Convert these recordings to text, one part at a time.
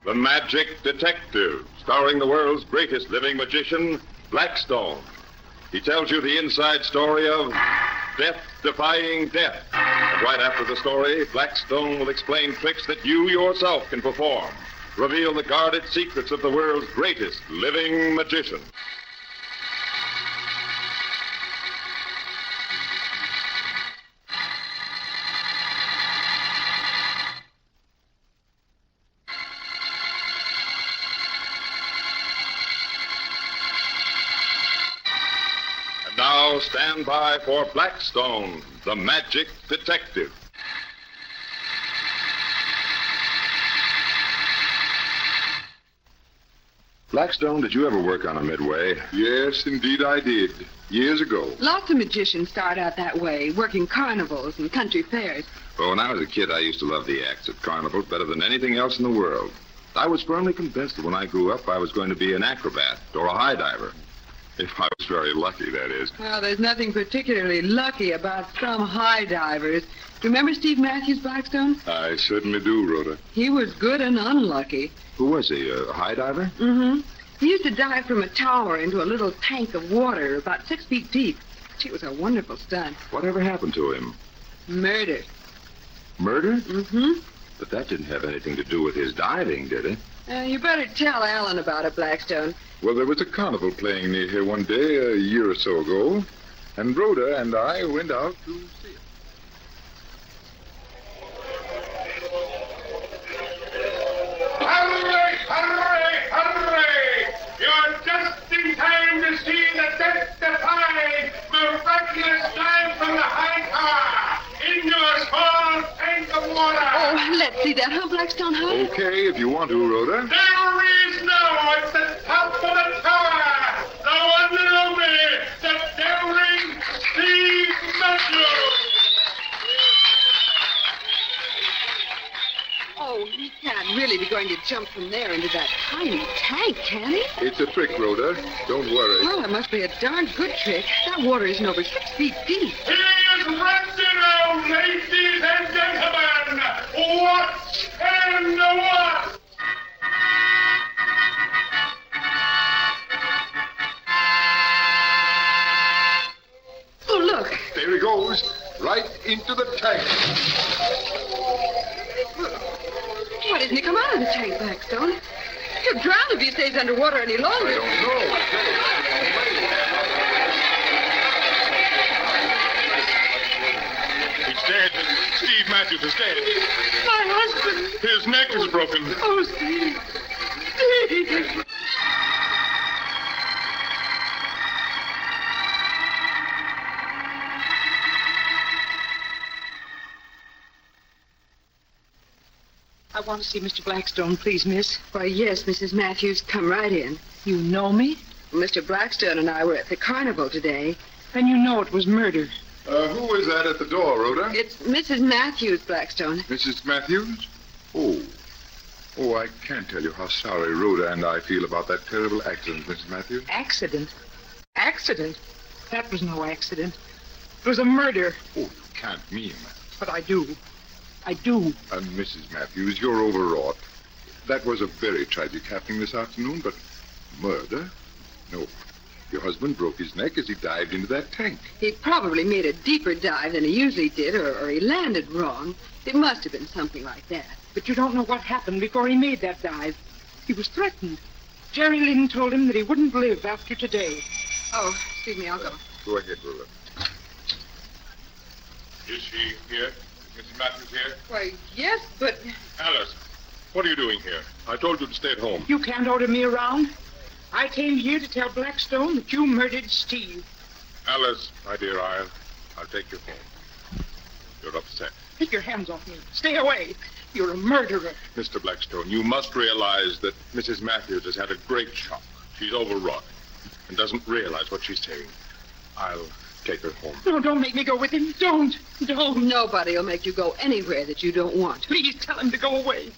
The Magic Detective, starring the world's greatest living magician, Blackstone. He tells you the inside story of Death Defying Death. And right after the story, Blackstone will explain tricks that you yourself can perform. Reveal the guarded secrets of the world's greatest living magician. Now stand by for Blackstone, the Magic Detective. Blackstone, did you ever work on a midway? Yes, indeed I did. Years ago. Lots of magicians start out that way, working carnivals and country fairs. Well, when I was a kid, I used to love the acts at carnivals better than anything else in the world. I was firmly convinced that when I grew up, I was going to be an acrobat or a high diver. If I was very lucky, that is. Well, there's nothing particularly lucky about some high divers. Do you remember Steve Matthews, Blackstone? I certainly do, Rhoda. He was good and unlucky. Who was he, a high diver? Mm-hmm. He used to dive from a tower into a little tank of water about 6 feet deep. Gee, it was a wonderful stunt. Whatever happened to him? Murdered. Murder? Mm-hmm. But that didn't have anything to do with his diving, did it? You better tell Alan about it, Blackstone. Well, there was a carnival playing near here one day a year or so ago, and Rhoda and I went out to see it. Hurry, hurry, hurry! You're just in time to see the death-defying, miraculous dive from the high car into a small tank of water. Oh, let's see that, huh, Blackstone, huh? Okay, if you want to, Rhoda. There is now at the top of the tower, the one and only, the daring Steve Matthews. Oh, he can't really be going to jump from there into that tiny tank, can he? It's a trick, Rhoda. Don't worry. Well, that must be a darn good trick. That water isn't over 6 feet deep. He is resting now, ladies and gentlemen. Watch and watch. Oh, look. There he goes, right into the tank. Why didn't he come out of the tank, Blackstone? He'll drown if he stays underwater any longer. I don't know. He's dead. Steve Matthews is dead. My husband. His neck is broken. Oh, Steve. Steve. I want to see Mr. Blackstone, please, miss. Why, yes, Mrs. Matthews, come right in. You know me? Mr. Blackstone and I were at the carnival today. Then you know it was murder. Who is that at the door, Rhoda? It's Mrs. Matthews, Blackstone. Mrs. Matthews? Oh, I can't tell you how sorry Rhoda and I feel about that terrible accident, Mrs. Matthews. Accident? Accident? That was no accident. It was a murder. Oh, you can't mean that. But I do. I do. Mrs. Matthews, you're overwrought. That was a very tragic happening this afternoon, but murder? No. Your husband broke his neck as he dived into that tank. He probably made a deeper dive than he usually did, or he landed wrong. It must have been something like that. But you don't know what happened before he made that dive. He was threatened. Jerry Lynn told him that he wouldn't live after today. Oh, excuse me, I'll go. Go ahead, Rhoda. Is she here? Mrs. Matthews here? Why, yes, but... Alice, what are you doing here? I told you to stay at home. You can't order me around. I came here to tell Blackstone that you murdered Steve. Alice, my dear, I'll take you home. You're upset. Take your hands off me. Stay away. You're a murderer. Mr. Blackstone, you must realize that Mrs. Matthews has had a great shock. She's overwrought and doesn't realize what she's saying. I'll take her home. No, don't make me go with him. Don't. Nobody will make you go anywhere that you don't want. Please tell him to go away.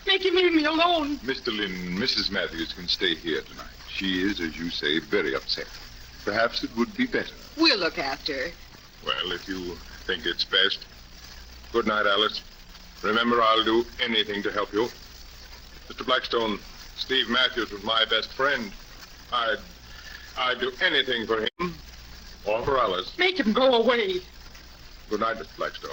Make him leave me alone. Mr. Lynn, Mrs. Matthews can stay here tonight. She is, as you say, very upset. Perhaps it would be better. We'll look after her. Well, if you think it's best. Good night, Alice. Remember, I'll do anything to help you. Mr. Blackstone, Steve Matthews was my best friend. I'd do anything for him or for Alice. Make him go away. Good night, Mr. Blackstone.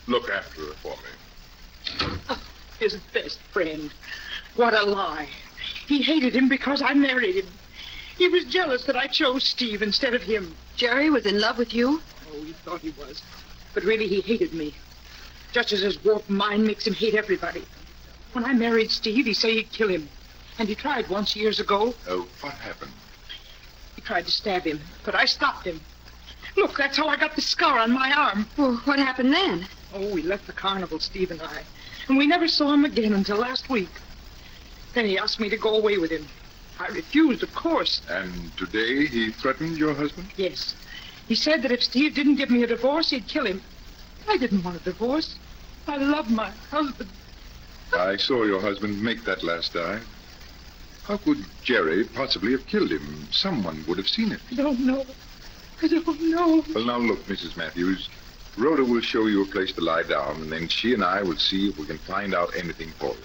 Look after her for me. Oh, his best friend. What a lie. He hated him because I married him. He was jealous that I chose Steve instead of him. Jerry was in love with you? Oh, he thought he was. But really, he hated me. Just as his warped mind makes him hate everybody. When I married Steve, he said he'd kill him. And he tried once years ago. Oh, what happened? He tried to stab him, but I stopped him. Look, that's how I got the scar on my arm. Well, what happened then? Oh, we left the carnival, Steve and I. And we never saw him again until last week. Then he asked me to go away with him. I refused, of course. And today he threatened your husband? Yes. He said that if Steve didn't give me a divorce, he'd kill him. I didn't want a divorce. I love my husband. I saw your husband make that last dive. How could Jerry possibly have killed him? Someone would have seen it. I don't know. I don't know. Well, now look, Mrs. Matthews. Rhoda will show you a place to lie down, and then she and I will see if we can find out anything for you.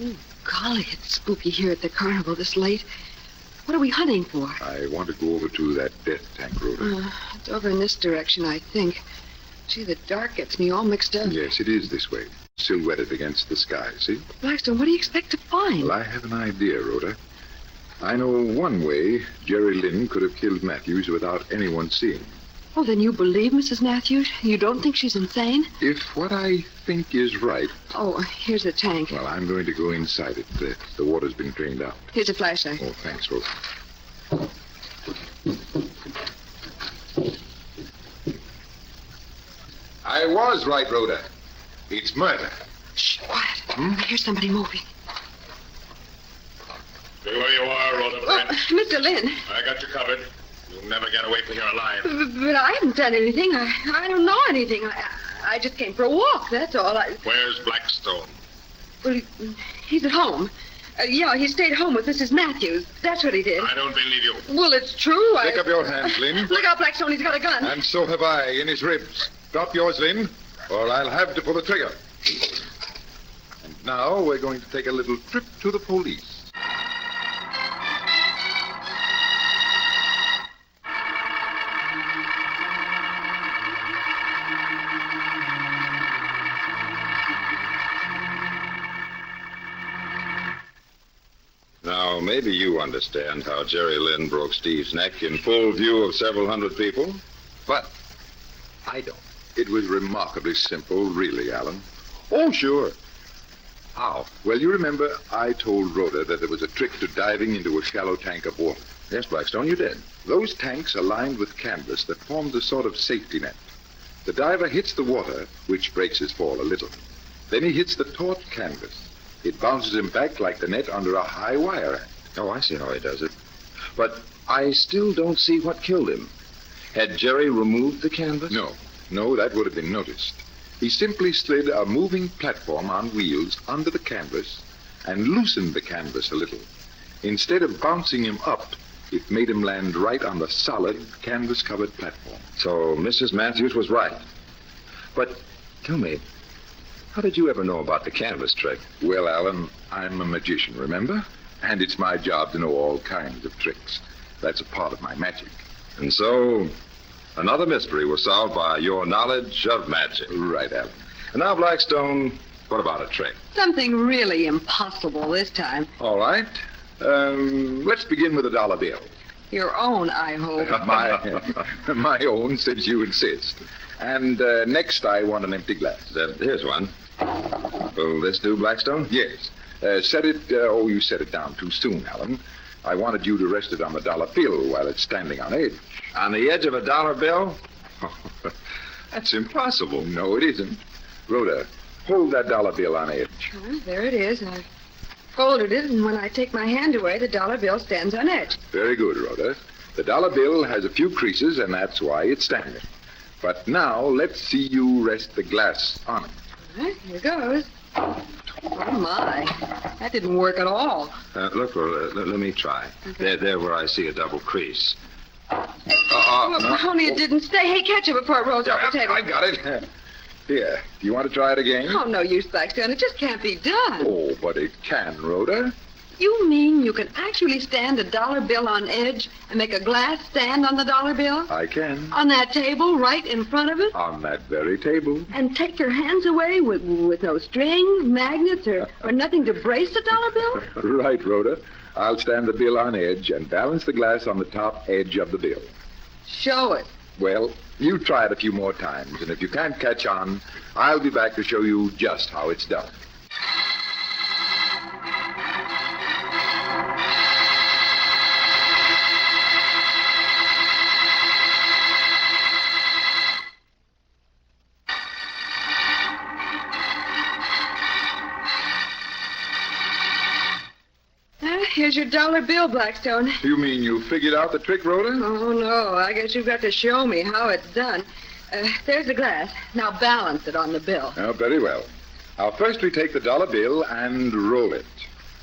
Oh, golly, it's spooky here at the carnival this late. What are we hunting for? I want to go over to that death tank, Rhoda. It's over in this direction, I think. Gee, the dark gets me all mixed up. Yes, it is this way. Silhouetted against the sky, see? Blackstone, what do you expect to find? Well, I have an idea, Rhoda. I know one way Jerry Lynn could have killed Matthews without anyone seeing. Oh, then you believe Mrs. Matthews? You don't think she's insane? If what I think is right... Oh, here's the tank. Well, I'm going to go inside it. The water's been drained out. Here's a flashlight. Oh, thanks, Rhoda. I was right, Rhoda. It's murder. Shh, quiet. I hear somebody moving. Stay where you are, Rhoda, Oh, friend. Mr. Lynn. I got you covered. You'll never get away from here alive. But I haven't done anything. I don't know anything. I just came for a walk, that's all. Where's Blackstone? Well, he's at home. Yeah, he stayed home with Mrs. Matthews. That's what he did. I don't believe you. Well, it's true. Pick up your hands, Lynn. Look out, Blackstone. He's got a gun. And so have I, in his ribs. Drop yours, Lynn, or I'll have to pull the trigger. And now we're going to take a little trip to the police. Now, maybe you understand how Jerry Lynn broke Steve's neck in full view of several hundred people. But I don't. It was remarkably simple, really, Alan. Oh, sure. How? Well, you remember I told Rhoda that there was a trick to diving into a shallow tank of water. Yes, Blackstone, you did. Those tanks are lined with canvas that forms a sort of safety net. The diver hits the water, which breaks his fall a little. Then he hits the taut canvas. It bounces him back like the net under a high wire act. Oh, I see how he does it. But I still don't see what killed him. Had Jerry removed the canvas? No, that would have been noticed. He simply slid a moving platform on wheels under the canvas and loosened the canvas a little. Instead of bouncing him up, it made him land right on the solid, canvas-covered platform. So Mrs. Matthews was right. But tell me, how did you ever know about the canvas trick? Well, Alan, I'm a magician, remember? And it's my job to know all kinds of tricks. That's a part of my magic. And so, another mystery was solved by your knowledge of magic. Right, Alan. And now, Blackstone, what about a trick? Something really impossible this time. All right. Let's begin with a dollar bill. Your own, I hope. My own, since you insist. And next, I want an empty glass. Here's one. Will this do, Blackstone? Yes. Set it... you set it down too soon, Alan. I wanted you to rest it on the dollar bill while it's standing on edge. On the edge of a dollar bill? That's impossible. No, it isn't. Rhoda, hold that dollar bill on edge. Oh, there it is. I've folded it, and when I take my hand away, the dollar bill stands on edge. Very good, Rhoda. The dollar bill has a few creases, and that's why it's standing. But now, let's see you rest the glass on it. All right, here goes. Oh, my. That That didn't work at all. Look, Rhoda, let me try. Okay. There where I see a double crease. Well, only it didn't stay. Hey, catch it before it rolls off the table. I got it. Here, do you want to try it again? Oh, no use, Blackstone. It just can't be done. Oh, but it can, Rhoda. You mean you can actually stand a dollar bill on edge and make a glass stand on the dollar bill? I can. On that table right in front of it? On that very table. And take your hands away with no strings, magnets, or nothing to brace the dollar bill? Right, Rhoda. I'll stand the bill on edge and balance the glass on the top edge of the bill. Show it. Well, you try it a few more times, and if you can't catch on, I'll be back to show you just how it's done. Here's your dollar bill, Blackstone. You mean you figured out the trick, Rhoda? Oh, no. I guess you've got to show me how it's done. There's the glass. Now balance it on the bill. Oh, very well. Now, first we take the dollar bill and roll it.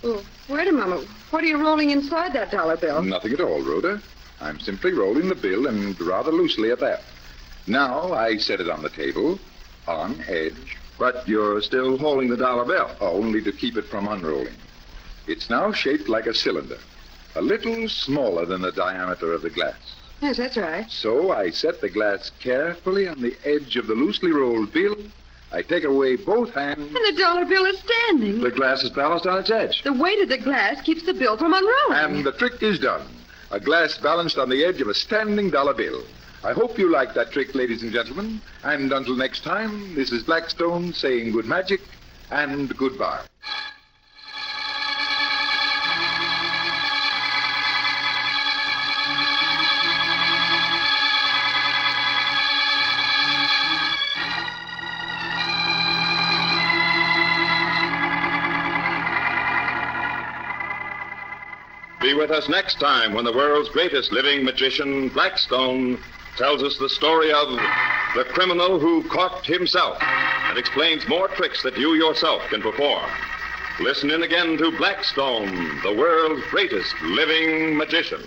Oh, wait a moment. What are you rolling inside that dollar bill? Nothing at all, Rhoda. I'm simply rolling the bill, and rather loosely at that. Now I set it on the table, on edge. But you're still holding the dollar bill. Only to keep it from unrolling. It's now shaped like a cylinder, a little smaller than the diameter of the glass. Yes, that's right. So I set the glass carefully on the edge of the loosely rolled bill. I take away both hands. And the dollar bill is standing. The glass is balanced on its edge. The weight of the glass keeps the bill from unrolling. And the trick is done. A glass balanced on the edge of a standing dollar bill. I hope you like that trick, ladies and gentlemen. And until next time, this is Blackstone saying good magic and goodbye. Be with us next time when the world's greatest living magician, Blackstone, tells us the story of the criminal who caught himself and explains more tricks that you yourself can perform. Listen in again to Blackstone, the world's greatest living magician.